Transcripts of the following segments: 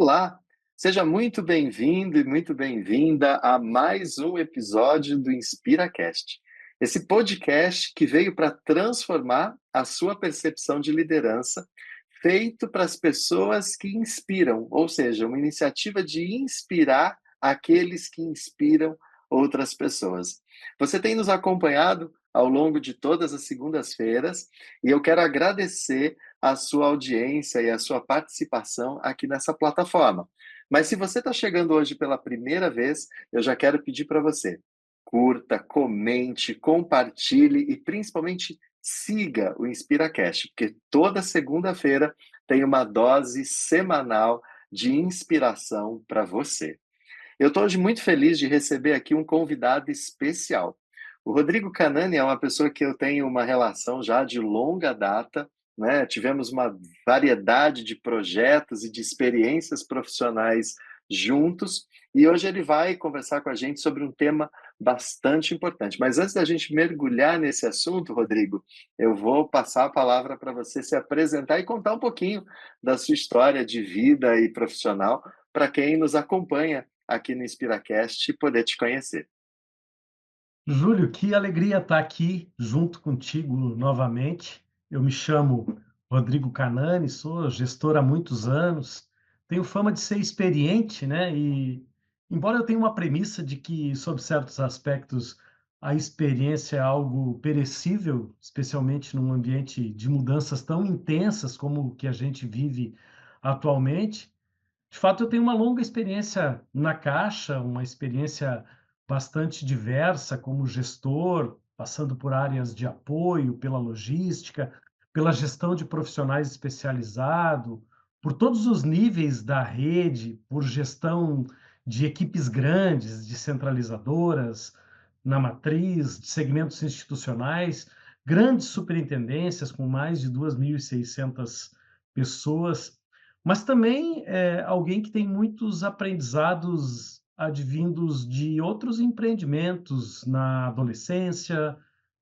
Olá, seja muito bem-vindo e muito bem-vinda a mais um episódio do InspiraCast. Esse podcast que veio para transformar a sua percepção de liderança, feito para as pessoas que inspiram, ou seja, uma iniciativa de inspirar aqueles que inspiram outras pessoas. Você tem nos acompanhado ao longo de todas as segundas-feiras e eu quero agradecer a sua audiência e a sua participação aqui nessa plataforma. Mas se você está chegando hoje pela primeira vez, eu já quero pedir para você: curta, comente, compartilhe e principalmente siga o InspiraCast, porque toda segunda-feira tem uma dose semanal de inspiração para você. Eu estou hoje muito feliz de receber aqui um convidado especial. O Rodrigo Canani é uma pessoa que eu tenho uma relação já de longa data, né? Tivemos uma variedade de projetos e de experiências profissionais juntos, e hoje ele vai conversar com a gente sobre um tema bastante importante. Mas antes da gente mergulhar nesse assunto, Rodrigo, eu vou passar a palavra para você se apresentar e contar um pouquinho da sua história de vida e profissional para quem nos acompanha aqui no InspiraCast e poder te conhecer. Júlio, que alegria estar aqui junto contigo novamente. Eu me chamo Rodrigo Canani, sou gestor há muitos anos, tenho fama de ser experiente, né? E embora eu tenha uma premissa de que, sob certos aspectos, a experiência é algo perecível, especialmente num ambiente de mudanças tão intensas como o que a gente vive atualmente, de fato, eu tenho uma longa experiência na Caixa, uma experiência bastante diversa como gestor, passando por áreas de apoio, pela logística, pela gestão de profissionais especializado, por todos os níveis da rede, por gestão de equipes grandes, descentralizadoras, na matriz, de segmentos institucionais, grandes superintendências com mais de 2.600 pessoas, mas também é alguém que tem muitos aprendizados advindos de outros empreendimentos na adolescência,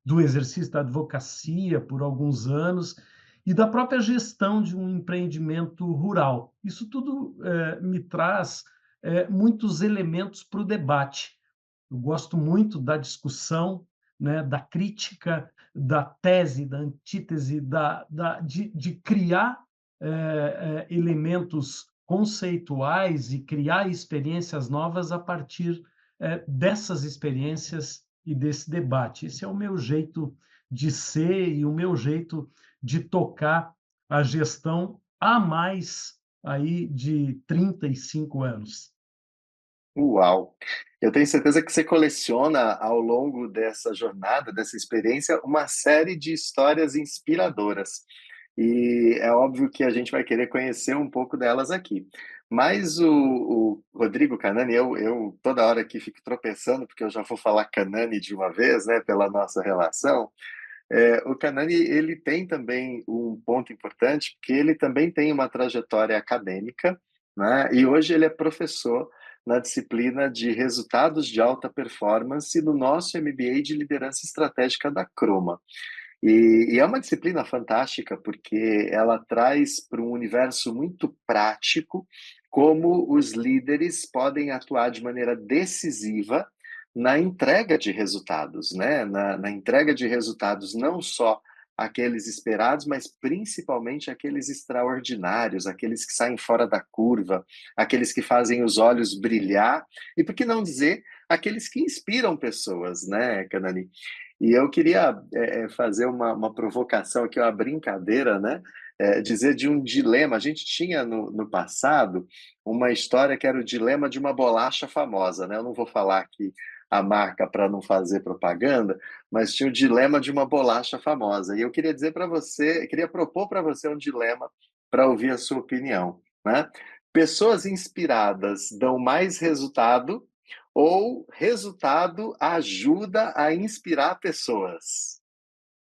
do exercício da advocacia por alguns anos e da própria gestão de um empreendimento rural. Isso tudo me traz muitos elementos para o debate. Eu gosto muito da discussão, né, da crítica, da tese, da antítese, de criar elementos conceituais e criar experiências novas a partir dessas experiências e desse debate. Esse é o meu jeito de ser e o meu jeito de tocar a gestão há mais aí de 35 anos. Uau! Eu tenho certeza que você coleciona ao longo dessa jornada, dessa experiência, uma série de histórias inspiradoras. E é óbvio que a gente vai querer conhecer um pouco delas aqui. Mas o Rodrigo Canani, eu toda hora aqui fico tropeçando, porque eu já vou falar Canani de uma vez, né, pela nossa relação. O Canani, ele tem também um ponto importante, porque ele também tem uma trajetória acadêmica, né? E hoje ele é professor na disciplina de resultados de alta performance no nosso MBA de liderança estratégica da Croma. E é uma disciplina fantástica, porque ela traz para um universo muito prático como os líderes podem atuar de maneira decisiva na entrega de resultados, né? Na entrega de resultados, não só aqueles esperados, mas principalmente aqueles extraordinários, aqueles que saem fora da curva, aqueles que fazem os olhos brilhar, e por que não dizer, aqueles que inspiram pessoas, né, Canani? E eu queria fazer uma provocação aqui, uma brincadeira, né? Dizer de um dilema. A gente tinha no passado uma história que era o dilema de uma bolacha famosa, né? Eu não vou falar aqui a marca para não fazer propaganda, mas tinha o dilema de uma bolacha famosa. E eu queria dizer para você, queria propor para você um dilema para ouvir a sua opinião, né? Pessoas inspiradas dão mais resultado ou resultado ajuda a inspirar pessoas?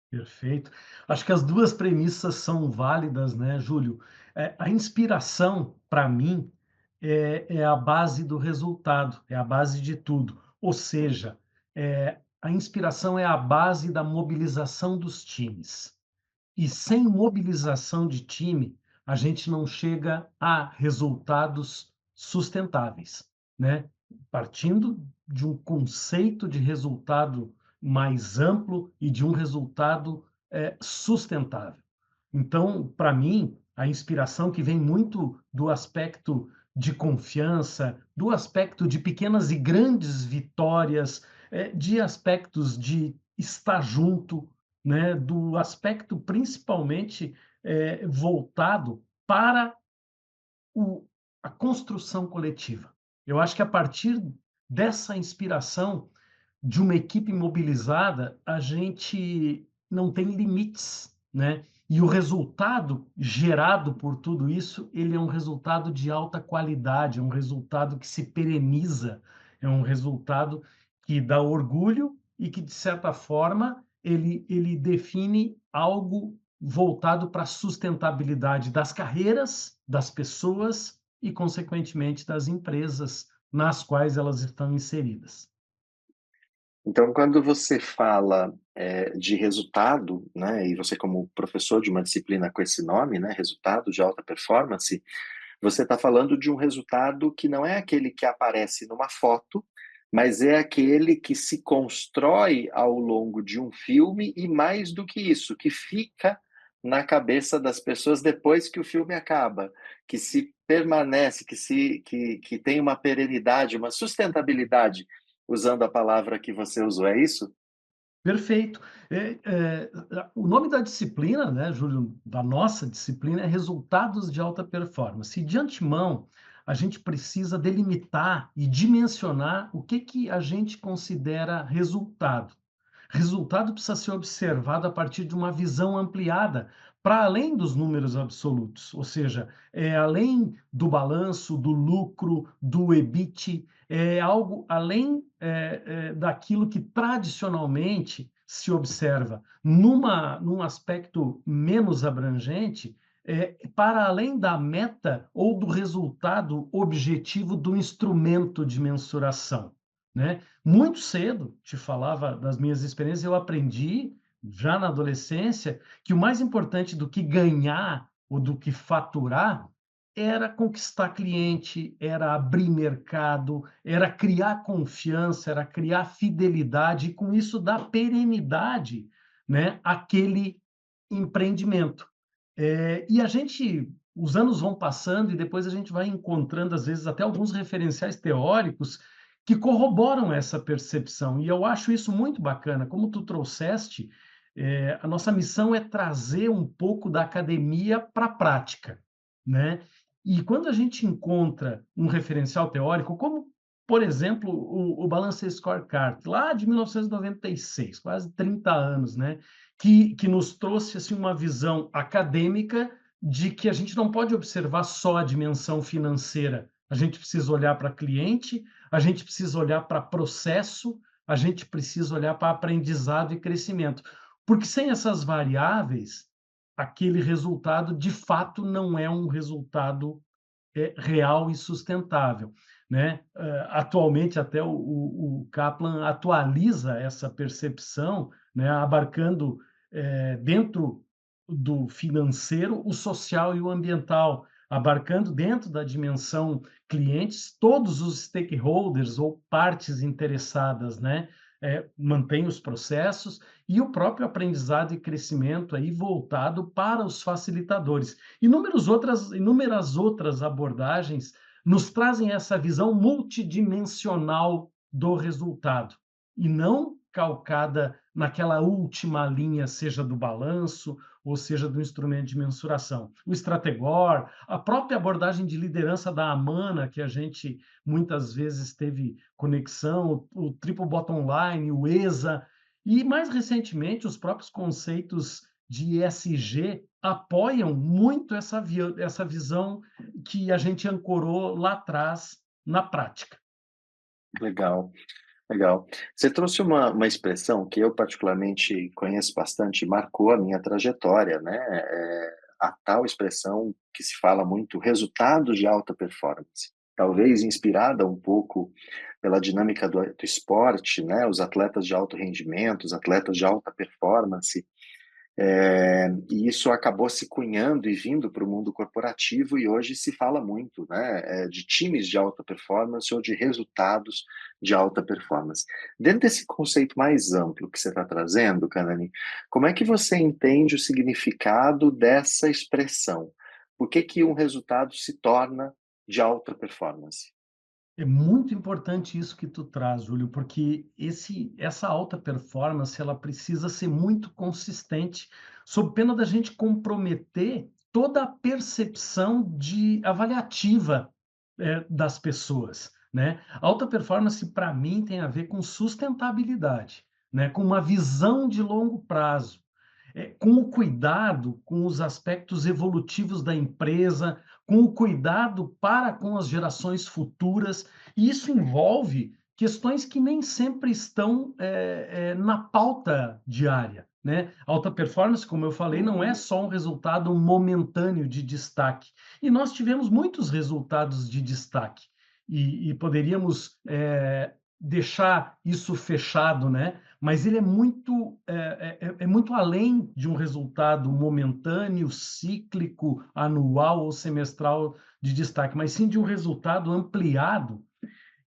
Perfeito. Acho que as duas premissas são válidas, né, Júlio? A inspiração, para mim, é a base do resultado, é a base de tudo. Ou seja, a inspiração é a base da mobilização dos times. E sem mobilização de time, a gente não chega a resultados sustentáveis, né? Partindo de um conceito de resultado mais amplo e de um resultado sustentável. Então, para mim, a inspiração que vem muito do aspecto de confiança, do aspecto de pequenas e grandes vitórias, de aspectos de estar junto, né, do aspecto principalmente voltado para o, a construção coletiva. Eu acho que a partir dessa inspiração de uma equipe mobilizada, a gente não tem limites, né? E o resultado gerado por tudo isso, ele é um resultado de alta qualidade, é um resultado que se pereniza, é um resultado que dá orgulho e que, de certa forma, ele define algo voltado para a sustentabilidade das carreiras, das pessoas e, consequentemente, das empresas nas quais elas estão inseridas. Então, quando você fala de resultado, né, e você como professor de uma disciplina com esse nome, né, resultado de alta performance, você está falando de um resultado que não é aquele que aparece numa foto, mas é aquele que se constrói ao longo de um filme e mais do que isso, que fica na cabeça das pessoas depois que o filme acaba, que se permanece, que tem uma perenidade, uma sustentabilidade, usando a palavra que você usou, é isso? Perfeito. O nome da disciplina, né, Júlio, da nossa disciplina é Resultados de Alta Performance. E de antemão, a gente precisa delimitar e dimensionar o que a gente considera resultado. Resultado precisa ser observado a partir de uma visão ampliada, para além dos números absolutos, ou seja, além do balanço, do lucro, do EBIT, é algo além daquilo que tradicionalmente se observa num aspecto menos abrangente, para além da meta ou do resultado objetivo do instrumento de mensuração, né? Muito cedo, te falava das minhas experiências, eu aprendi, já na adolescência, que o mais importante do que ganhar ou do que faturar era conquistar cliente, era abrir mercado, era criar confiança, era criar fidelidade e, com isso, dar perenidade, né, àquele empreendimento. E a gente, os anos vão passando e depois a gente vai encontrando, às vezes, até alguns referenciais teóricos que corroboram essa percepção. E eu acho isso muito bacana. Como tu trouxeste, a nossa missão é trazer um pouco da academia para a prática, né? E quando a gente encontra um referencial teórico, como, por exemplo, o Balance Scorecard, lá de 1996, quase 30 anos, né? Que nos trouxe assim, uma visão acadêmica de que a gente não pode observar só a dimensão financeira. A gente precisa olhar para cliente, a gente precisa olhar para processo, a gente precisa olhar para aprendizado e crescimento. Porque sem essas variáveis, aquele resultado, de fato, não é um resultado real e sustentável, né? Atualmente, até o Kaplan atualiza essa percepção, né? Abarcando dentro do financeiro, o social e o ambiental, abarcando dentro da dimensão clientes todos os stakeholders ou partes interessadas, né? Mantém os processos e o próprio aprendizado e crescimento aí voltado para os facilitadores. Inúmeras outras abordagens nos trazem essa visão multidimensional do resultado e não calcada naquela última linha, seja do balanço ou seja do instrumento de mensuração. O Strategor, a própria abordagem de liderança da Amana, que a gente muitas vezes teve conexão, o Triple Bottom Line, o ESA, e mais recentemente os próprios conceitos de ESG apoiam muito essa visão que a gente ancorou lá atrás na prática. Legal. Legal. Você trouxe uma expressão que eu particularmente conheço bastante, marcou a minha trajetória, né? A tal expressão que se fala muito, resultados de alta performance. Talvez inspirada um pouco pela dinâmica do esporte, né? Os atletas de alto rendimento, os atletas de alta performance, E isso acabou se cunhando e vindo para o mundo corporativo, e hoje se fala muito, né, de times de alta performance ou de resultados de alta performance. Dentro desse conceito mais amplo que você está trazendo, Kanani, como é que você entende o significado dessa expressão? Por que que um resultado se torna de alta performance? É muito importante isso que tu traz, Júlio, porque essa alta performance, ela precisa ser muito consistente, sob pena da gente comprometer toda a percepção de avaliativa, das pessoas, né? Alta performance, para mim, tem a ver com sustentabilidade, né? Com uma visão de longo prazo, com o cuidado com os aspectos evolutivos da empresa, com o cuidado para com as gerações futuras, e isso envolve questões que nem sempre estão na pauta diária, né? Alta performance, como eu falei, não é só um resultado momentâneo de destaque. E nós tivemos muitos resultados de destaque. E poderíamos deixar isso fechado, né? Mas ele é muito além de um resultado momentâneo, cíclico, anual ou semestral de destaque, mas sim de um resultado ampliado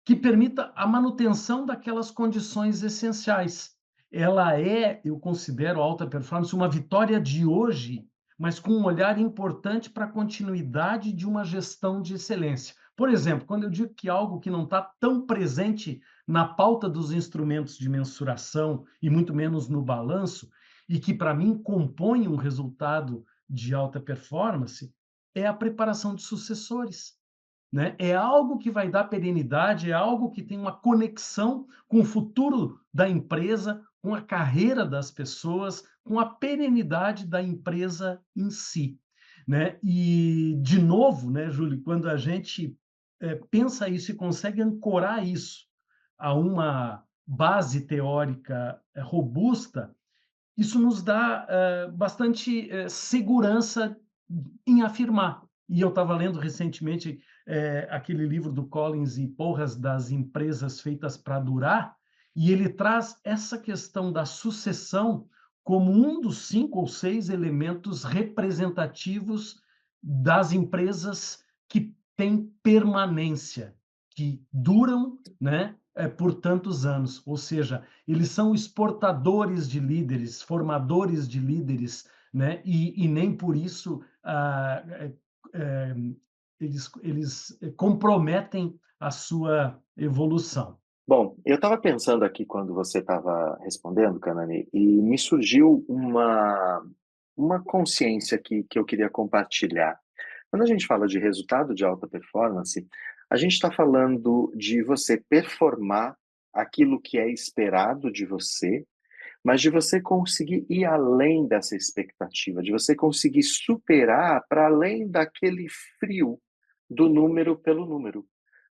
que permita a manutenção daquelas condições essenciais. Ela é, eu considero a alta performance uma vitória de hoje, mas com um olhar importante para a continuidade de uma gestão de excelência. Por exemplo, quando eu digo que algo que não está tão presente na pauta dos instrumentos de mensuração e muito menos no balanço, e que para mim compõe um resultado de alta performance, é a preparação de sucessores, né? É algo que vai dar perenidade, é algo que tem uma conexão com o futuro da empresa, com a carreira das pessoas, com a perenidade da empresa em si, né? E, de novo, né, Júlio, quando a gente pensa isso e consegue ancorar isso a uma base teórica robusta, isso nos dá bastante segurança em afirmar. E eu estava lendo recentemente aquele livro do Collins e Porras das empresas feitas para durar, e ele traz essa questão da sucessão como um dos 5 ou 6 elementos representativos das empresas que têm permanência, que duram, né, por tantos anos. Ou seja, eles são exportadores de líderes, formadores de líderes, né? E nem por isso é, eles comprometem a sua evolução. Bom, eu estava pensando aqui quando você estava respondendo, Kanani, e me surgiu uma consciência que eu queria compartilhar. Quando a gente fala de resultado de alta performance, a gente está falando de você performar aquilo que é esperado de você, mas de você conseguir ir além dessa expectativa, de você conseguir superar para além daquele frio do número pelo número,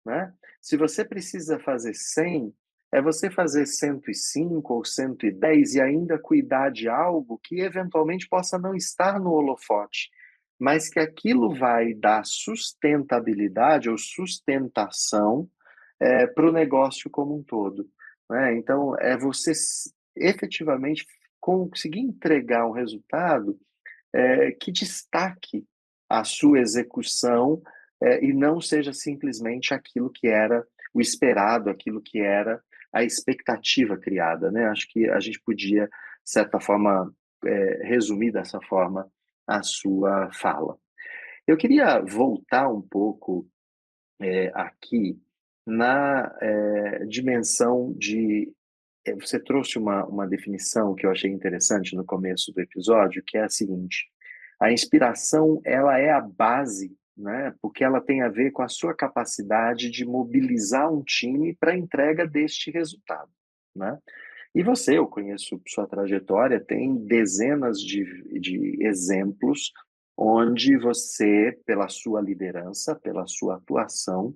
né? Se você precisa fazer 100, é você fazer 105 ou 110 e ainda cuidar de algo que eventualmente possa não estar no holofote, mas que aquilo vai dar sustentabilidade ou sustentação para o negócio como um todo, né? Então, é você efetivamente conseguir entregar um resultado que destaque a sua execução e não seja simplesmente aquilo que era o esperado, aquilo que era a expectativa criada, né? Acho que a gente podia, de certa forma, resumir dessa forma a sua fala. Eu queria voltar um pouco aqui na dimensão de. Você trouxe uma definição que eu achei interessante no começo do episódio, que é a seguinte: a inspiração ela é a base, né? Porque ela tem a ver com a sua capacidade de mobilizar um time para a entrega deste resultado, né? E você, eu conheço sua trajetória, tem dezenas de exemplos onde você, pela sua liderança, pela sua atuação,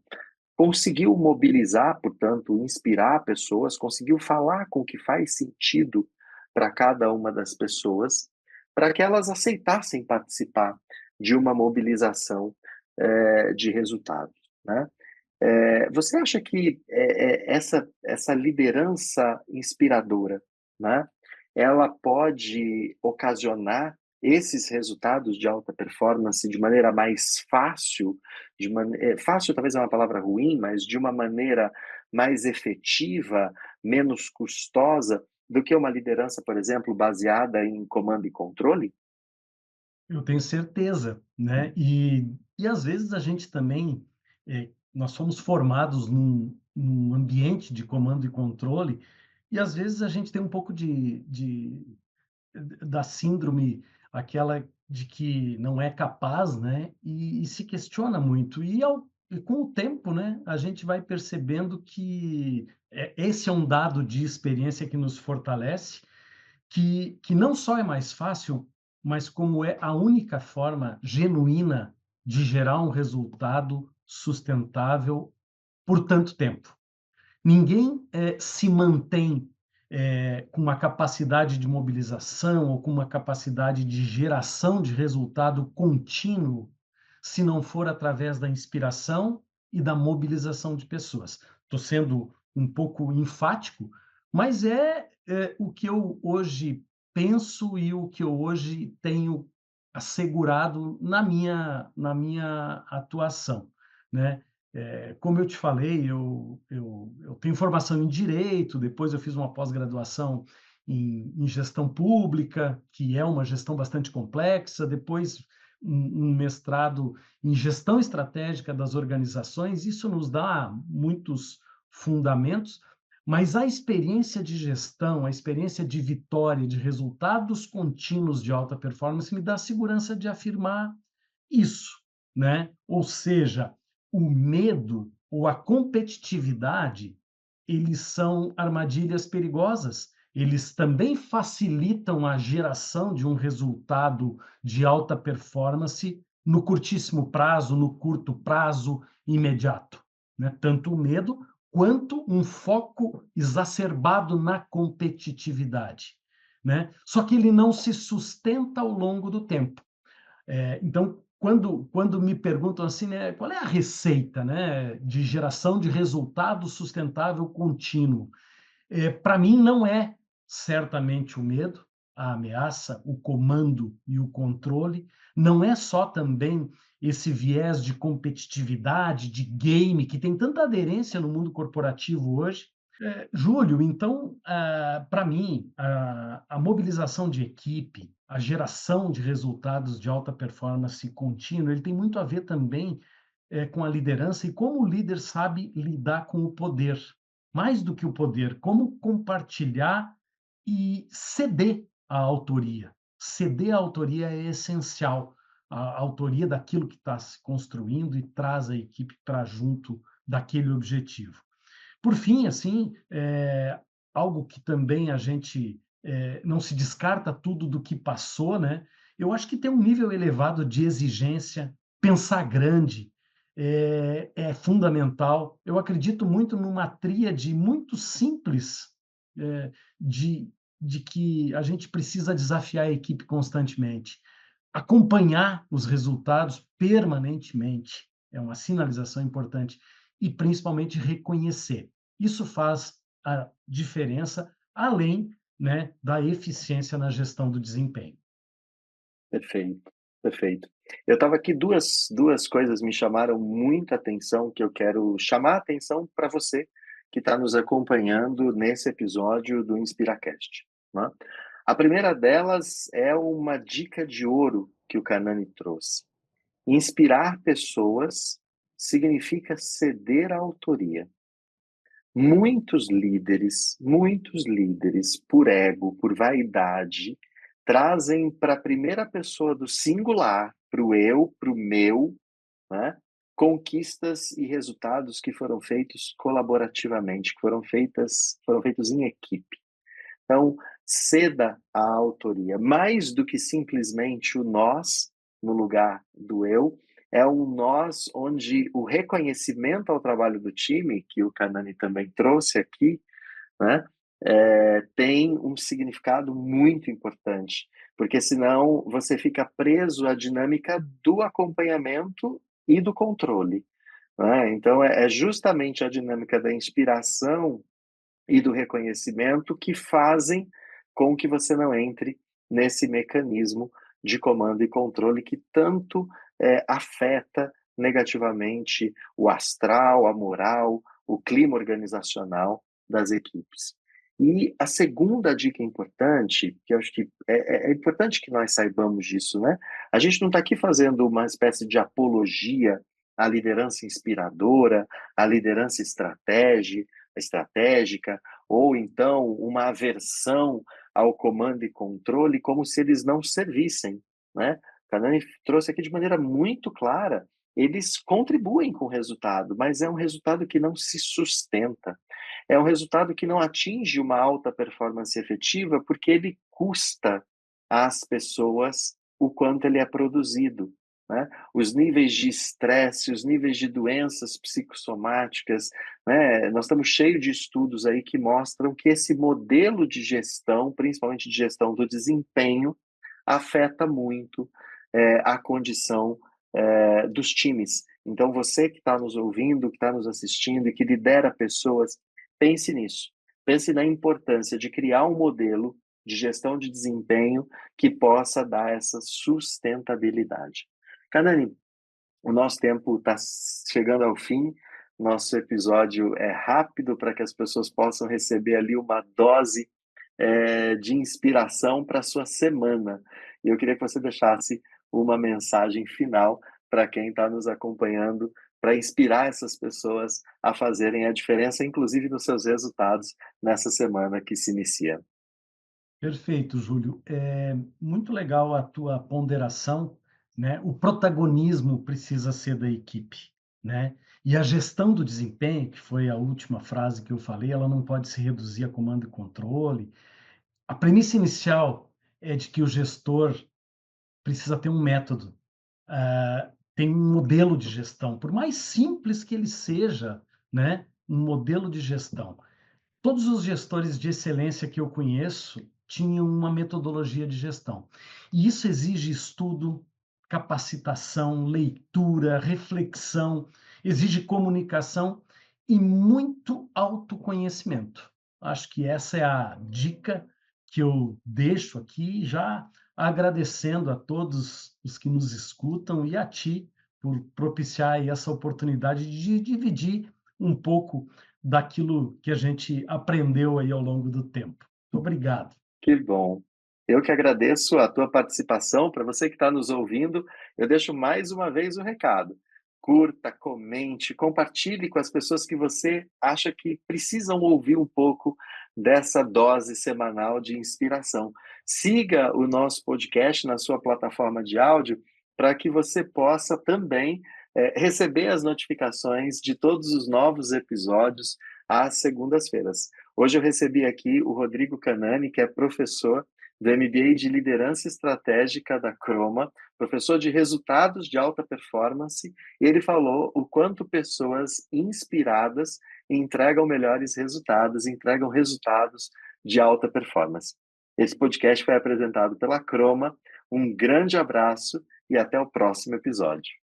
conseguiu mobilizar, portanto, inspirar pessoas, conseguiu falar com o que faz sentido para cada uma das pessoas, para que elas aceitassem participar de uma mobilização de resultados, né? Você acha que essa liderança inspiradora, né? ela pode ocasionar esses resultados de alta performance de maneira mais fácil, fácil talvez é uma palavra ruim, mas de uma maneira mais efetiva, menos custosa, do que uma liderança, por exemplo, baseada em comando e controle? Eu tenho certeza, né. E às vezes a gente também, nós somos formados num ambiente de comando e controle, e às vezes a gente tem um pouco da síndrome, aquela de que não é capaz, né, e se questiona muito. E com o tempo, né, a gente vai percebendo que, esse é um dado de experiência que nos fortalece, que não só é mais fácil, mas como é a única forma genuína de gerar um resultado sustentável por tanto tempo. Ninguém se mantém com uma capacidade de mobilização ou com uma capacidade de geração de resultado contínuo, se não for através da inspiração e da mobilização de pessoas. Estou sendo um pouco enfático, mas é o que eu hoje penso e o que eu hoje tenho assegurado na minha atuação, né? Como eu te falei, eu tenho formação em direito, depois eu fiz uma pós-graduação em gestão pública, que é uma gestão bastante complexa, depois um mestrado em gestão estratégica das organizações. Isso nos dá muitos fundamentos, mas a experiência de gestão, a experiência de vitória, de resultados contínuos de alta performance me dá a segurança de afirmar isso, né? Ou seja, o medo ou a competitividade, eles são armadilhas perigosas. Eles também facilitam a geração de um resultado de alta performance no curtíssimo prazo, no curto prazo, imediato, né? Tanto o medo quanto um foco exacerbado na competitividade, né? Só que ele não se sustenta ao longo do tempo. Então, quando me perguntam assim, né, qual é a receita, né, de geração de resultado sustentável contínuo? Para mim, não é certamente o medo, a ameaça, o comando e o controle, não é só também esse viés de competitividade, de game, que tem tanta aderência no mundo corporativo hoje. Júlio, então, para mim, a mobilização de equipe, a geração de resultados de alta performance contínua, ele tem muito a ver também com a liderança e como o líder sabe lidar com o poder. Mais do que o poder, como compartilhar e ceder a autoria. Ceder a autoria é essencial. A autoria daquilo que está se construindo e traz a equipe para junto daquele objetivo. Por fim, assim, algo que também a gente não se descarta tudo do que passou, né? Eu acho que ter um nível elevado de exigência, pensar grande, é fundamental. Eu acredito muito numa tríade muito simples eh, de, de que a gente precisa desafiar a equipe constantemente, acompanhar os resultados permanentemente, é uma sinalização importante, e principalmente reconhecer. Isso faz a diferença, além, né, da eficiência na gestão do desempenho. Perfeito, perfeito. Eu estava aqui, duas coisas me chamaram muita atenção, que eu quero chamar a atenção para você que está nos acompanhando nesse episódio do InspiraCast, né. A primeira delas é uma dica de ouro que o Kanani trouxe. Inspirar pessoas significa ceder à autoria. Muitos líderes, por ego, por vaidade, trazem para a primeira pessoa do singular, para o eu, para o meu, né, conquistas e resultados que foram feitos colaborativamente, que foram feitos em equipe. Então, ceda a autoria. Mais do que simplesmente o nós no lugar do eu, é um nós onde o reconhecimento ao trabalho do time, que o Kanani também trouxe aqui, né, tem um significado muito importante, porque senão você fica preso à dinâmica do acompanhamento e do controle, né? Então é justamente a dinâmica da inspiração e do reconhecimento que fazem com que você não entre nesse mecanismo de comando e controle que tanto afeta negativamente o astral, a moral, o clima organizacional das equipes. E a segunda dica importante, que eu acho que é importante que nós saibamos disso, né? A gente não está aqui fazendo uma espécie de apologia à liderança inspiradora, à liderança estratégica, ou então uma aversão ao comando e controle, como se eles não servissem, né? Kanani trouxe aqui de maneira muito clara, eles contribuem com o resultado, mas é um resultado que não se sustenta. É um resultado que não atinge uma alta performance efetiva, porque ele custa às pessoas o quanto ele é produzido, né? Os níveis de estresse, os níveis de doenças psicossomáticas, né? Nós estamos cheios de estudos aí que mostram que esse modelo de gestão, principalmente de gestão do desempenho, afeta muito a condição dos times. Então, você que está nos ouvindo, que está nos assistindo e que lidera pessoas, pense nisso. Pense na importância de criar um modelo de gestão de desempenho que possa dar essa sustentabilidade. Kanani, o nosso tempo está chegando ao fim, nosso episódio é rápido para que as pessoas possam receber ali uma dose de inspiração para a sua semana. E eu queria que você deixasse uma mensagem final para quem está nos acompanhando, para inspirar essas pessoas a fazerem a diferença, inclusive nos seus resultados nessa semana que se inicia. Perfeito, Júlio. É muito legal a tua ponderação, né? O protagonismo precisa ser da equipe, né? E a gestão do desempenho, que foi a última frase que eu falei, ela não pode se reduzir a comando e controle. A premissa inicial é de que o gestor precisa ter um método, tem um modelo de gestão, por mais simples que ele seja, né? Um modelo de gestão. Todos os gestores de excelência que eu conheço tinham uma metodologia de gestão. E isso exige estudo, capacitação, leitura, reflexão, exige comunicação e muito autoconhecimento. Acho que essa é a dica que eu deixo aqui, já agradecendo a todos os que nos escutam e a ti por propiciar aí essa oportunidade de dividir um pouco daquilo que a gente aprendeu aí ao longo do tempo. Muito obrigado. Que bom. Eu que agradeço a tua participação. Para você que está nos ouvindo, eu deixo mais uma vez o recado. Curta, comente, compartilhe com as pessoas que você acha que precisam ouvir um pouco dessa dose semanal de inspiração. Siga o nosso podcast na sua plataforma de áudio para que você possa também receber as notificações de todos os novos episódios às segundas-feiras. Hoje eu recebi aqui o Rodrigo Canani, que é professor do MBA de Liderança Estratégica da Croma, professor de resultados de alta performance, e ele falou o quanto pessoas inspiradas entregam resultados de alta performance. Esse podcast foi apresentado pela Croma. Um grande abraço e até o próximo episódio.